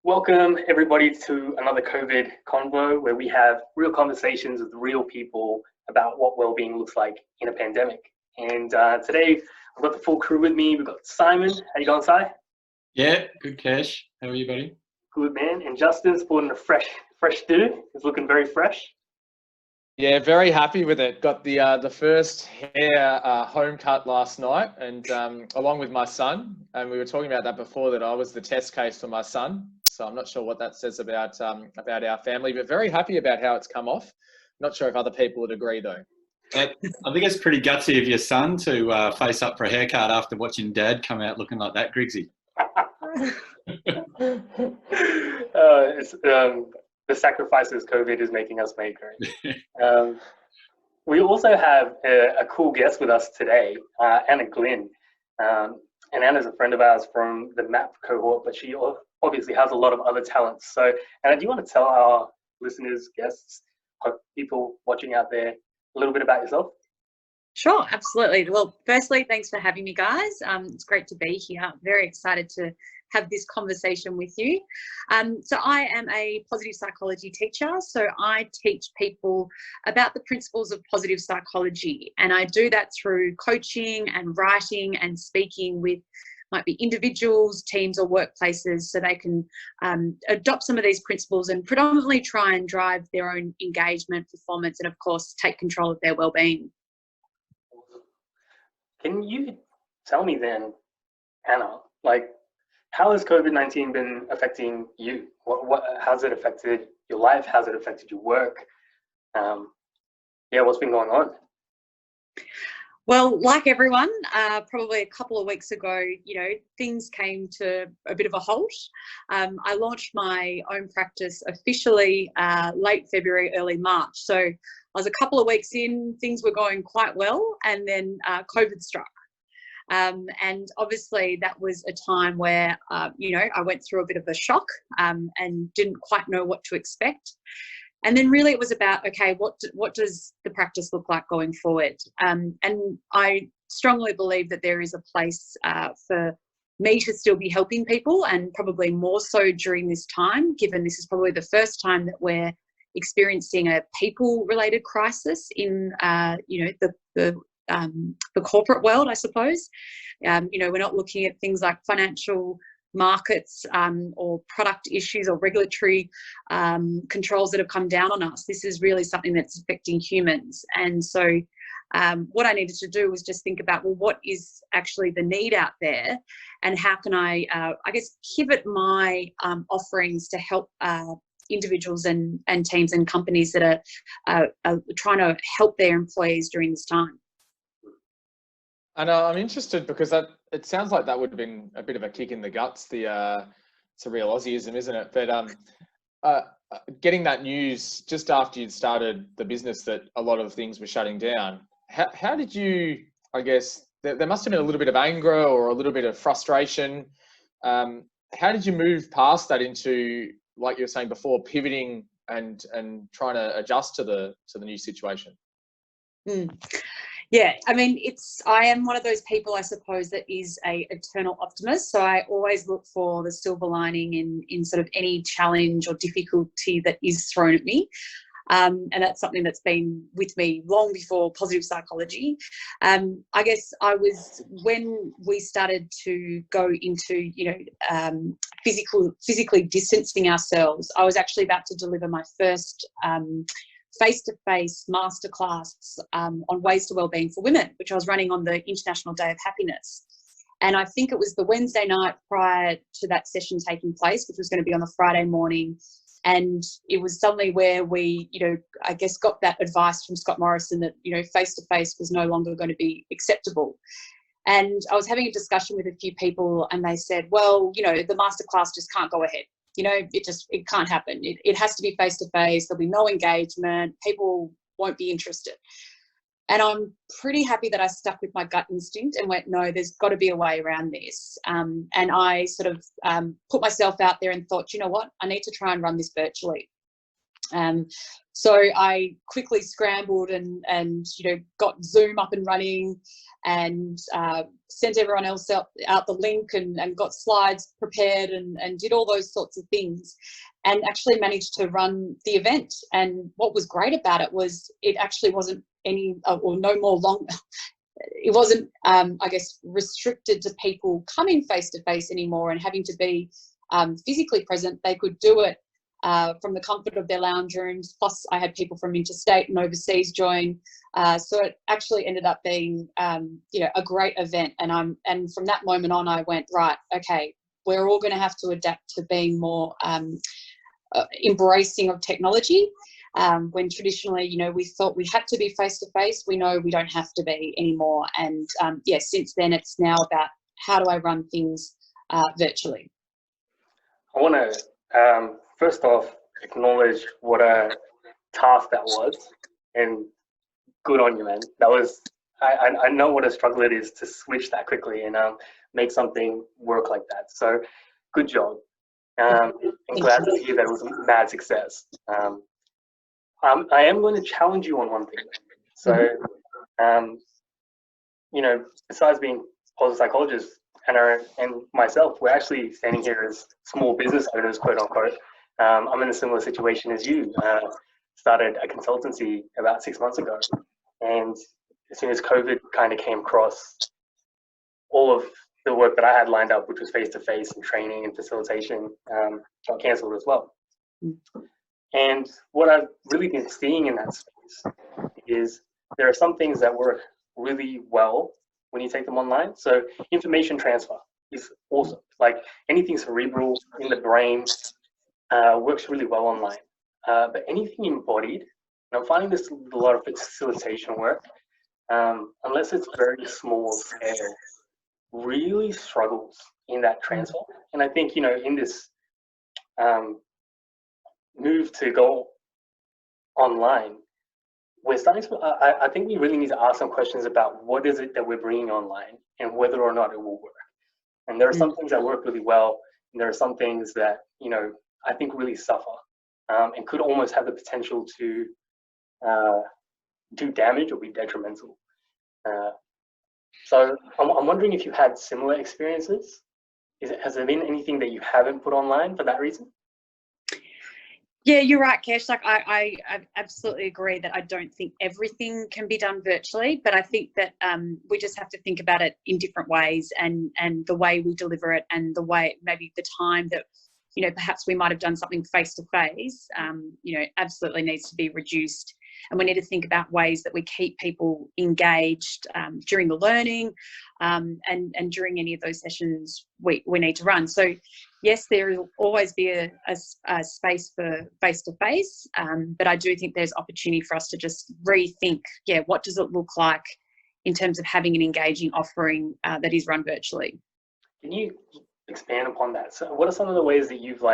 Welcome everybody to another COVID Convo, where we have real conversations with real people about what well-being looks like in a pandemic. And today I've got the full crew with me. We've got Simon. How you going, Si? Yeah, good, Cash. How are you, buddy? Good, man. And Justin, sporting a fresh do. He's looking very fresh. Yeah, very happy with it. Got the first hair home cut last night, and along with my son. And we were talking about that before, that I was the test case for my son. So I'm not sure what that says about our family, but very happy about how it's come off. Not sure if other people would agree though. I think it's pretty gutsy of your son to face up for a haircut after watching Dad come out looking like that, Griggsy. The sacrifices COVID is making us make, right? We also have a cool guest with us today, Anna Glynn. And Anna's a friend of ours from the MAP cohort, but she obviously has a lot of other talents. So, Anna, do you want to tell our listeners, guests, people watching out there a little bit about yourself? Sure, absolutely. Well, firstly, thanks for having me, guys. It's great to be here. Very excited to have this conversation with you. So I am a positive psychology teacher. So I teach people about the principles of positive psychology, and I do that through coaching and writing and speaking with might be individuals, teams or workplaces, so they can adopt some of these principles and predominantly try and drive their own engagement, performance, and of course take control of their well-being. Can you tell me then, Anna, how has COVID-19 been affecting you? How's it affected your life? How's it affected your work? What's been going on? Well, like everyone, probably a couple of weeks ago, things came to a bit of a halt. I launched my own practice officially late February, early March. So I was a couple of weeks in, things were going quite well, and then COVID struck. And obviously that was a time where, I went through a bit of a shock and didn't quite know what to expect. And then really it was about, okay, what does the practice look like going forward? And I strongly believe that there is a place for me to still be helping people, and probably more so during this time, given this is probably the first time that we're experiencing a people-related crisis in, the corporate world, I suppose. We're not looking at things like financial markets or product issues or regulatory controls that have come down on us. This is really something that's affecting humans. And so what I needed to do was just think about, well, what is actually the need out there, and how can I pivot my offerings to help individuals and teams and companies that are trying to help their employees during this time. And I'm interested because it sounds like that would have been a bit of a kick in the guts. It's a real Aussieism, isn't it? But getting that news just after you'd started the business that a lot of things were shutting down, how did you, I guess, there must have been a little bit of anger or a little bit of frustration. How did you move past that into, like you were saying before, pivoting and trying to adjust to the new situation? Yeah, I mean, I am one of those people, I suppose, that is a eternal optimist. So I always look for the silver lining in sort of any challenge or difficulty that is thrown at me. And that's something that's been with me long before positive psychology. I guess when we started to go into, physically distancing ourselves, I was actually about to deliver my first face-to-face masterclass on ways to wellbeing for women, which I was running on the International Day of Happiness. And I think it was the Wednesday night prior to that session taking place, which was going to be on the Friday morning. And it was suddenly where we, got that advice from Scott Morrison that, face-to-face was no longer going to be acceptable. And I was having a discussion with a few people, and they said, well, the masterclass just can't go ahead. It can't happen. It has to be face-to-face. There'll be no engagement. People won't be interested. And I'm pretty happy that I stuck with my gut instinct and went, no, there's got to be a way around this. And I sort of put myself out there and thought, you know what, I need to try and run this virtually. So I quickly scrambled and got Zoom up and running, and sent everyone else out the link and got slides prepared and did all those sorts of things, and actually managed to run the event. And what was great about it was it actually wasn't any or no more long. It wasn't, I guess, restricted to people coming face to face anymore and having to be physically present. They could do it from the comfort of their lounge rooms. Plus, I had people from interstate and overseas join. So it actually ended up being, a great event. And from that moment on, I went, right, okay, we're all going to have to adapt to being more embracing of technology. When traditionally, we thought we had to be face to face, we know we don't have to be anymore. And since then, it's now about how do I run things virtually. I want to first off acknowledge what a task that was, and good on you, man. That was I know what a struggle it is to switch that quickly and make something work like that. So good job. I'm glad to hear that it was a mad success. I am going to challenge you on one thing. So, besides being positive psychologists and myself, we're actually standing here as small business owners, quote unquote. I'm in a similar situation as you. Started a consultancy about 6 months ago, and as soon as COVID kind of came across, all of the work that I had lined up, which was face-to-face and training and facilitation, got cancelled as well. And what I've really been seeing in that space is there are some things that work really well when you take them online. So information transfer is awesome. Like anything cerebral in the brain works really well online. But anything embodied, and I'm finding this with a lot of facilitation work, unless it's very small scale, really struggles in that transfer. And I think, in this move to go online, we're starting to, I think we really need to ask some questions about what is it that we're bringing online and whether or not it will work. And there are some things that work really well, and there are some things that, I think really suffer and could almost have the potential to do damage or be detrimental. So I'm wondering if you had similar experiences. Has there been anything that you haven't put online for that reason? Yeah, you're right, Kesh. Like I absolutely agree that I don't think everything can be done virtually, but I think that we just have to think about it in different ways, and the way we deliver it, and the way maybe the time that perhaps we might have done something face to face, absolutely needs to be reduced. And we need to think about ways that we keep people engaged during the learning and during any of those sessions we need to run. So yes, there will always be a space for face-to-face, but I do think there's opportunity for us to just rethink, what does it look like in terms of having an engaging offering that is run virtually. Can you expand upon that? So what are some of the ways that you've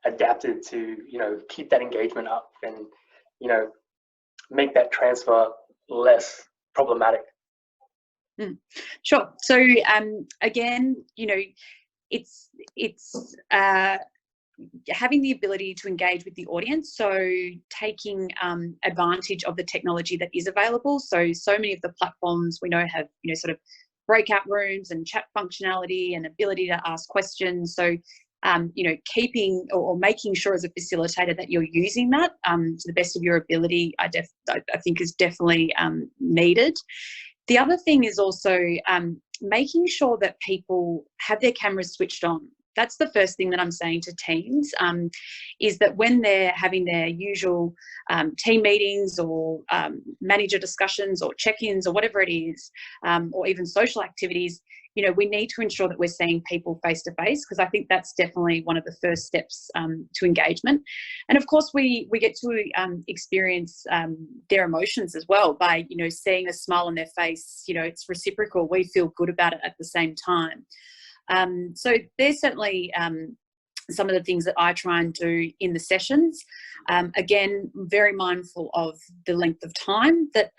adapted to, keep that engagement up and, make that transfer less problematic? Sure. So again, it's having the ability to engage with the audience. So taking advantage of the technology that is available. So many of the platforms we know have, sort of breakout rooms and chat functionality and ability to ask questions. So keeping or making sure as a facilitator that you're using that to the best of your ability, I think is definitely needed. The other thing is also making sure that people have their cameras switched on. That's the first thing that I'm saying to teams, is that when they're having their usual team meetings or manager discussions or check-ins or whatever it is, or even social activities, we need to ensure that we're seeing people face to face, because I think that's definitely one of the first steps to engagement. And of course, we get to experience their emotions as well by, seeing a smile on their face. It's reciprocal. We feel good about it at the same time. So there's certainly some of the things that I try and do in the sessions. Again, very mindful of the length of time that,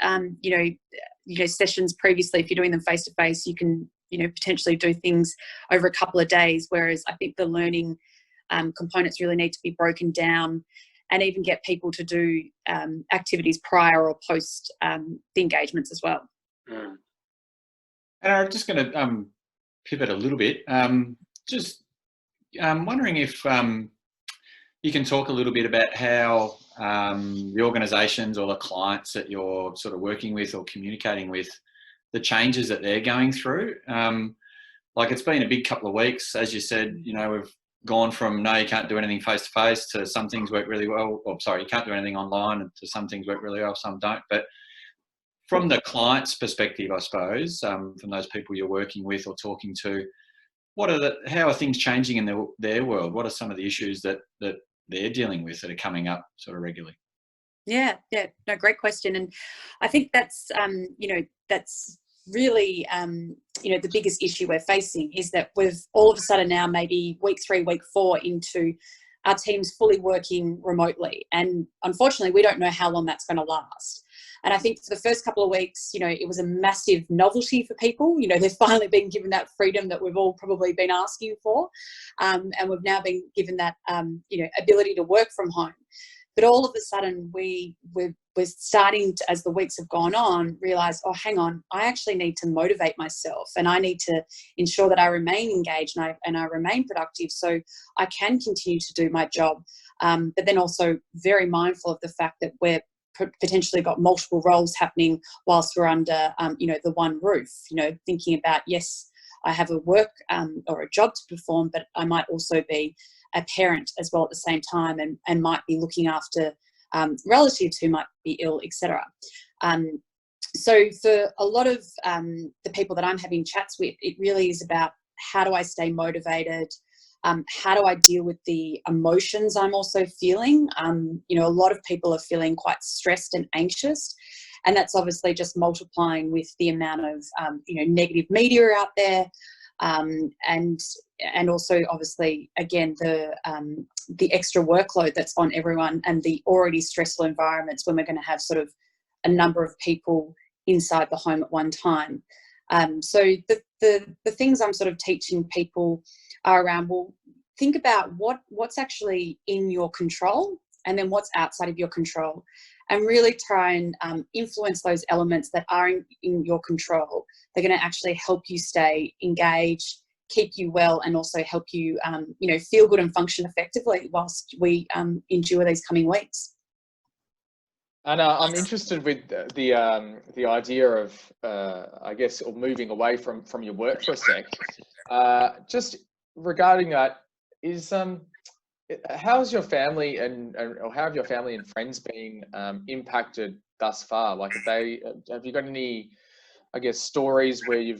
sessions previously, if you're doing them face to face, you can, potentially do things over a couple of days. Whereas I think the learning components really need to be broken down, and even get people to do activities prior or post the engagements as well. And I'm just going to pivot a little bit. Just wondering if you can talk a little bit about how the organisations or the clients that you're sort of working with or communicating with, the changes that they're going through. Like, it's been a big couple of weeks, as you said. You know, we've gone from no, you can't do anything face to face to some things work really well. Or sorry, you can't do anything online to some things work really well, some don't. But from the client's perspective, I suppose, from those people you're working with or talking to, how are things changing in their world? What are some of the issues that they're dealing with that are coming up sort of regularly? Yeah, no, great question. And I think that's, that's really, the biggest issue we're facing is that we've all of a sudden now, maybe week 3, week 4 into our teams fully working remotely. And unfortunately, we don't know how long that's going to last. And I think for the first couple of weeks, it was a massive novelty for people. They've finally been given that freedom that we've all probably been asking for. And we've now been given that, ability to work from home. But all of a sudden, we're starting to, as the weeks have gone on, realise, oh, hang on, I actually need to motivate myself, and I need to ensure that I remain engaged and I remain productive, so I can continue to do my job. But then also very mindful of the fact that we're potentially got multiple roles happening whilst we're under, the one roof. Thinking about, yes, I have a work or a job to perform, but I might also be a parent as well at the same time, and might be looking after relatives who might be ill, etc. So for a lot of the people that I'm having chats with, it really is about, how do I stay motivated? How do I deal with the emotions I'm also feeling? A lot of people are feeling quite stressed and anxious, and that's obviously just multiplying with the amount of negative media out there. And also obviously, again, the extra workload that's on everyone, and the already stressful environments when we're going to have sort of a number of people inside the home at one time. So the things I'm sort of teaching people are around, well, think about what's actually in your control, and then what's outside of your control, and really try and influence those elements that are in your control. They're going to actually help you stay engaged, keep you well, and also help you, feel good and function effectively whilst we endure these coming weeks. And I'm interested with the idea of, I guess, or moving away from your work for a sec. Just regarding that, is how's your family or how have your family and friends been impacted thus far? Like, have you got any, I guess, stories where you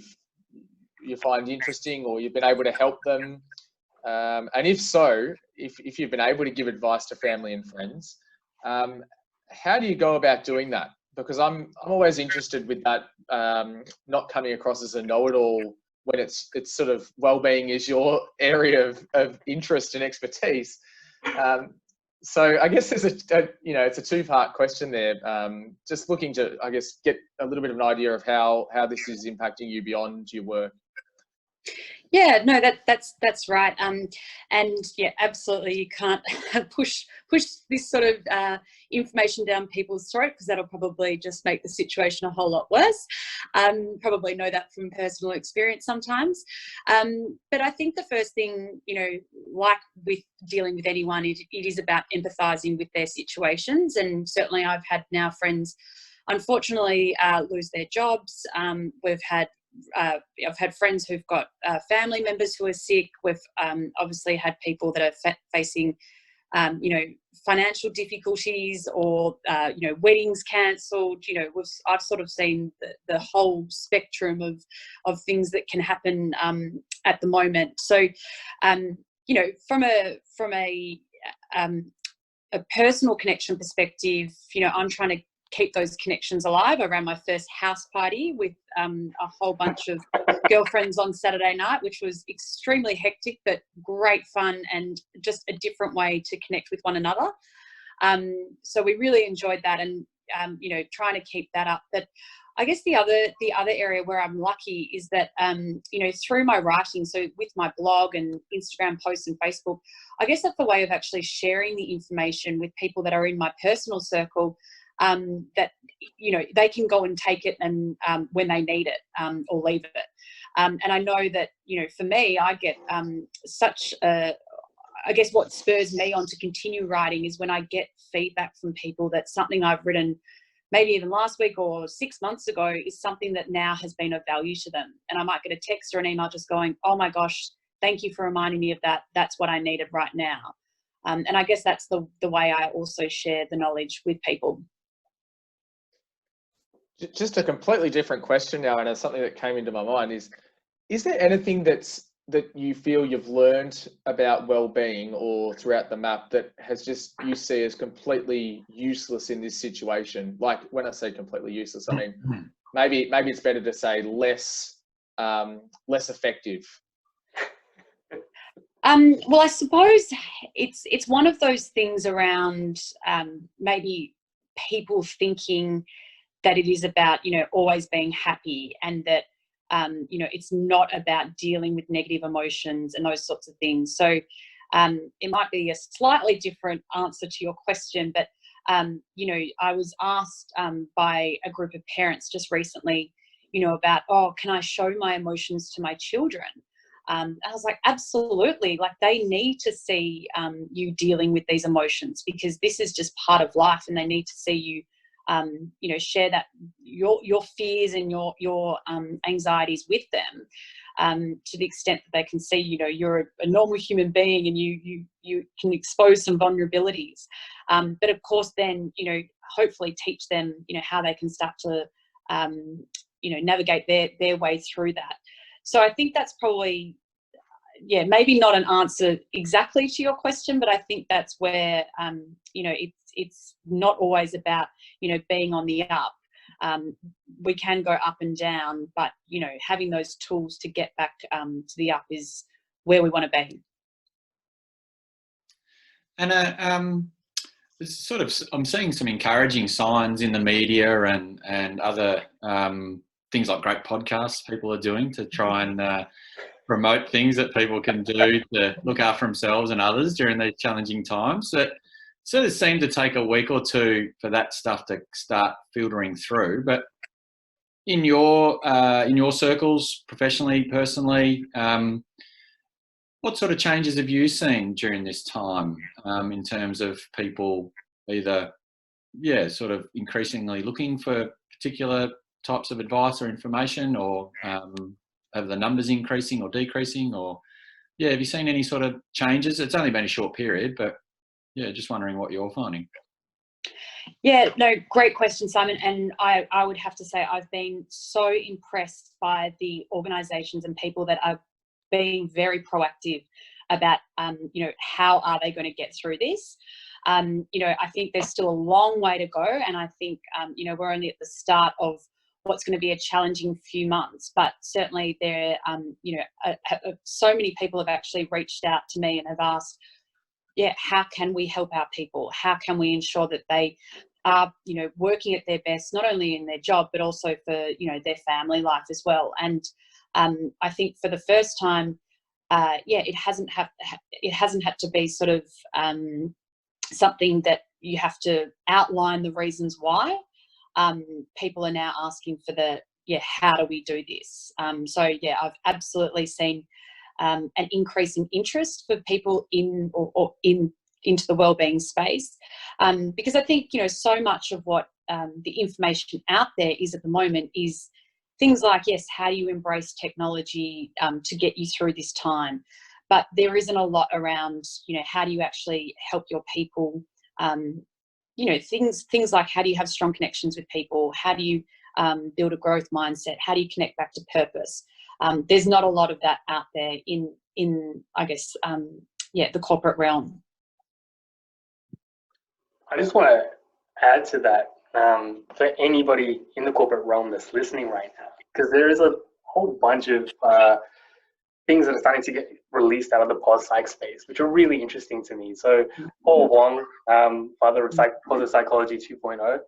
find interesting, or you've been able to help them? And if so, if you've been able to give advice to family and friends, how do you go about doing that? Because I'm always interested with that, not coming across as a know-it-all when it's sort of wellbeing is your area of interest and expertise. So I guess there's it's a two-part question there. Just looking to, I guess, get a little bit of an idea of how this is impacting you beyond your work. Yeah, no, that's right. And yeah, absolutely, you can't push this sort of information down people's throat, because that'll probably just make the situation a whole lot worse. Probably know that from personal experience sometimes. But I think the first thing, like with dealing with anyone, it is about empathising with their situations. And certainly I've had now friends, unfortunately, lose their jobs. I've had friends who've got family members who are sick. We've obviously had people that are facing, financial difficulties, or weddings cancelled. I've sort of seen the whole spectrum of things that can happen at the moment. So, from a personal connection perspective, I'm trying to keep those connections alive. I ran my first house party with a whole bunch of girlfriends on Saturday night, which was extremely hectic, but great fun, and just a different way to connect with one another. So we really enjoyed that, and trying to keep that up. But I guess the other area where I'm lucky is that through my writing, so with my blog and Instagram posts and Facebook, I guess that's the way of actually sharing the information with people that are in my personal circle, that they can go and take it and when they need it or leave it. And I know that, for me, I get such a, I guess what spurs me on to continue writing is when I get feedback from people that something I've written maybe even last week or 6 months ago is something that now has been of value to them. And I might get a text or an email just going, oh my gosh, thank you for reminding me of that. That's what I needed right now. And I guess that's the way I also share the knowledge with people. Just a completely different question now, and something that came into my mind is there anything that you feel you've learned about well-being or throughout the map that has just you see as completely useless in this situation? Like, when I say completely useless, I mean maybe it's better to say less effective. Well, I suppose it's one of those things around maybe people thinking that it is about, always being happy, and that, it's not about dealing with negative emotions and those sorts of things. So it might be a slightly different answer to your question, but, I was asked by a group of parents just recently, about, oh, can I show my emotions to my children? I was like, absolutely. Like, they need to see you dealing with these emotions, because this is just part of life, and they need to see you share that your fears and your anxieties with them, to the extent that they can see, you're a normal human being, and you can expose some vulnerabilities. But of course, then, hopefully teach them, how they can start to, navigate their way through that. So I think that's probably, maybe not an answer exactly to your question, but I think that's where, it's not always about, being on the up. We can go up and down, but, having those tools to get back to the up is where we want to be. And I'm seeing some encouraging signs in the media and other things like great podcasts people are doing to try and promote things that people can do to look after themselves and others during these challenging times. That sort of seemed to take a week or two for that stuff to start filtering through. But in your circles, professionally, personally, what sort of changes have you seen during this time in terms of people either, sort of increasingly looking for particular types of advice or information, or are the numbers increasing or decreasing, or have you seen any sort of changes? It's only been a short period, but just wondering what you're finding. No, great question, Simon. And I would have to say I've been so impressed by the organisations and people that are being very proactive about, how are they going to get through this? I think there's still a long way to go, and I think, we're only at the start of what's going to be a challenging few months, but certainly there, so many people have actually reached out to me and have asked, how can we help our people? How can we ensure that they are, working at their best, not only in their job, but also for, their family life as well. And I think for the first time, it hasn't had to be sort of something that you have to outline the reasons why. People are now asking for how do we do this? I've absolutely seen an increase in interest for people into the wellbeing space, because I think, so much of what the information out there is at the moment is things like, yes, how do you embrace technology to get you through this time? But there isn't a lot around, how do you actually help your people? Things like, how do you have strong connections with people? How do you build a growth mindset? How do you connect back to purpose? There's not a lot of that out there in I guess, the corporate realm. I just want to add to that, for anybody in the corporate realm that's listening right now, because there is a whole bunch of things that are starting to get released out of the pos psych space, which are really interesting to me. So Paul Wong, father of positive psychology 2.0,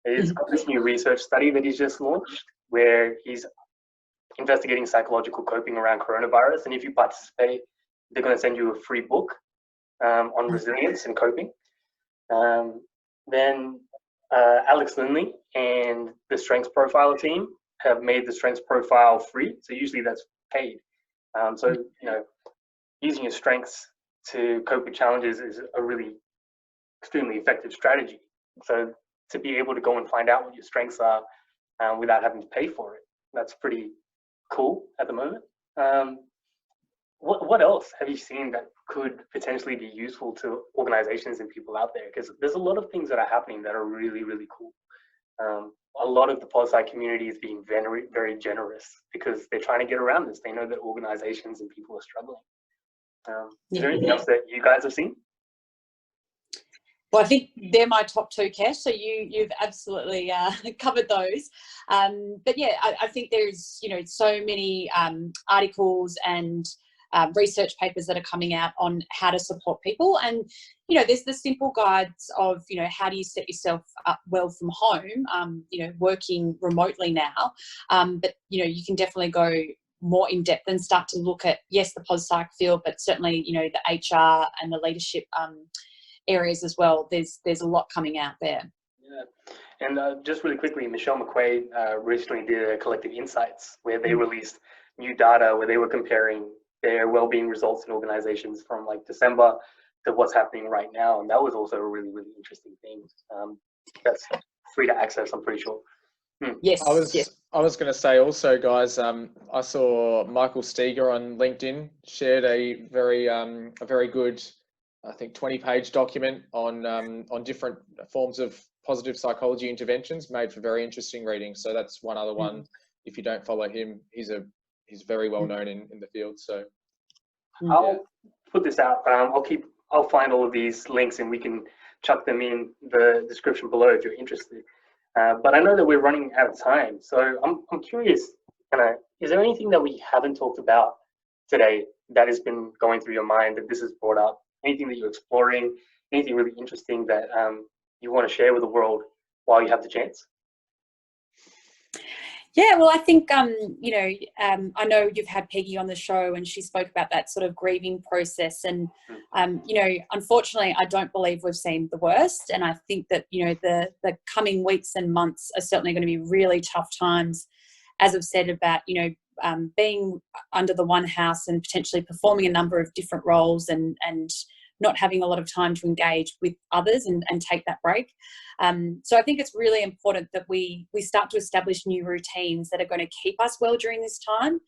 he's got this new research study that he's just launched where he's investigating psychological coping around coronavirus. And if you participate, they're going to send you a free book on resilience and coping. Then Alex Lindley and the Strengths Profiler team have made the Strengths Profile free. So usually that's paid. So, using your strengths to cope with challenges is a really extremely effective strategy. So to be able to go and find out what your strengths are without having to pay for it, that's pretty cool at the moment. What else have you seen that could potentially be useful to organizations and people out there? Because there's a lot of things that are happening that are really, really cool. A lot of the podsci community is being very, very generous because they're trying to get around this. They know that organizations and people are struggling. Is there anything else that you guys have seen? Well, I think they're my top two, Kesh. So you've absolutely covered those. But yeah, I think there's so many articles and research papers that are coming out on how to support people, and there's the simple guides of how do you set yourself up well from home, working remotely now, but you can definitely go more in depth and start to look at, yes, the podsci field, but certainly the HR and the leadership areas as well. There's a lot coming out there. Yeah, and just really quickly, Michelle Mcquaid recently did a collective insights where they released new data where they were comparing their well-being results in organizations from like December to what's happening right now, and that was also a really, really interesting thing. That's free to access, I'm pretty sure. Yes. I was going to say also, guys. I saw Michael Stegers on LinkedIn shared a very good, I think, 20-page document on different forms of positive psychology interventions, made for very interesting reading. So that's one other one. If you don't follow him, he's very well known in the field. So I'll put this out. I'll find all of these links and we can chuck them in the description below if you're interested. But I know that we're running out of time, so I'm curious. Is there anything that we haven't talked about today that has been going through your mind that this has brought up? Anything that you're exploring? Anything really interesting that you want to share with the world while you have the chance? Yeah, well, I think, I know you've had Peggy on the show and she spoke about that sort of grieving process. And, unfortunately, I don't believe we've seen the worst. And I think that, the coming weeks and months are certainly going to be really tough times, as I've said, about, being under the one house and potentially performing a number of different roles and not having a lot of time to engage with others and take that break. So I think it's really important that we start to establish new routines that are going to keep us well during this time.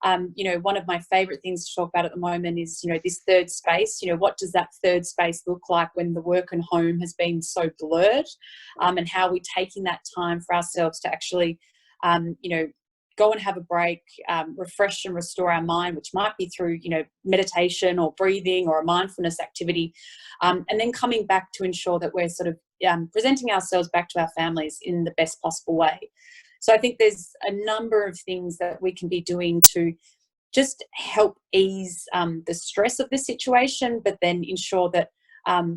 One of my favourite things to talk about at the moment is, this third space. What does that third space look like when the work and home has been so blurred, and how are we taking that time for ourselves to actually, go and have a break, refresh and restore our mind, which might be through, meditation or breathing or a mindfulness activity, and then coming back to ensure that we're sort of presenting ourselves back to our families in the best possible way. So I think there's a number of things that we can be doing to just help ease the stress of the situation, but then ensure that,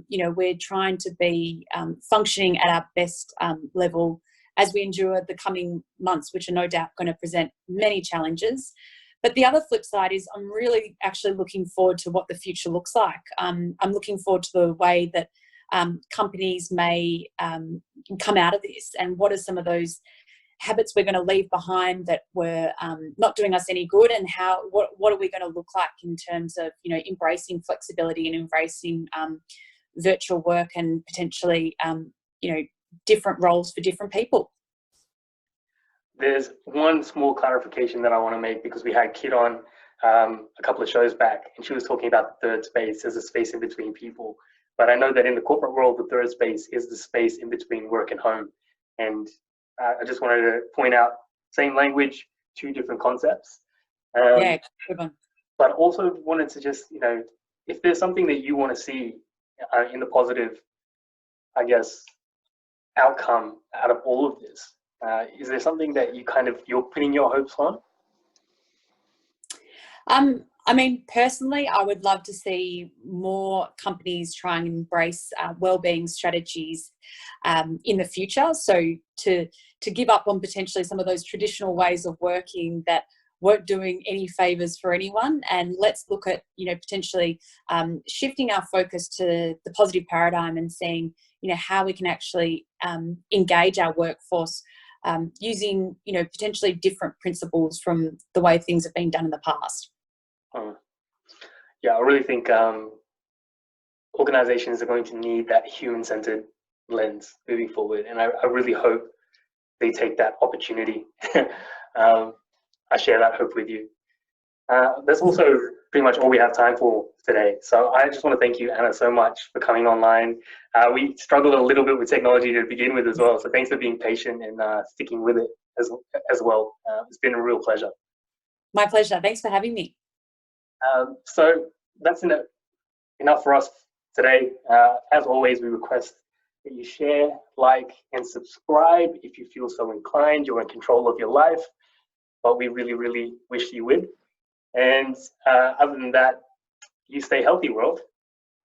we're trying to be functioning at our best level as we endure the coming months, which are no doubt going to present many challenges. But the other flip side is I'm really actually looking forward to what the future looks like. I'm looking forward to the way that companies may come out of this, and what are some of those habits we're going to leave behind that were not doing us any good, and what are we going to look like in terms of embracing flexibility and embracing virtual work and potentially different roles for different people. There's one small clarification that I want to make, because we had Kit on a couple of shows back and she was talking about the third space as a space in between people. But I know that in the corporate world, the third space is the space in between work and home. And I just wanted to point out, same language, two different concepts. Yeah, good one. But also wanted to just, if there's something that you want to see in the positive, I guess, outcome out of all of this, is there something that you're putting your hopes on? I mean, personally, I would love to see more companies try and embrace wellbeing strategies in the future. So to give up on potentially some of those traditional ways of working that weren't doing any favours for anyone, and let's look at potentially shifting our focus to the positive paradigm and seeing how we can actually engage our workforce using, potentially different principles from the way things have been done in the past. Yeah, I really think organizations are going to need that human-centered lens moving forward, and I really hope they take that opportunity. I share that hope with you. That's also pretty much all we have time for today. So I just want to thank you, Anna, so much for coming online. We struggled a little bit with technology to begin with as well, so thanks for being patient and sticking with it as well. It's been a real pleasure. My pleasure. Thanks for having me. So that's enough for us today. As always, we request that you share, like, and subscribe if you feel so inclined. You're in control of your life, but we really, really wish you would. And other than that, you stay healthy, world.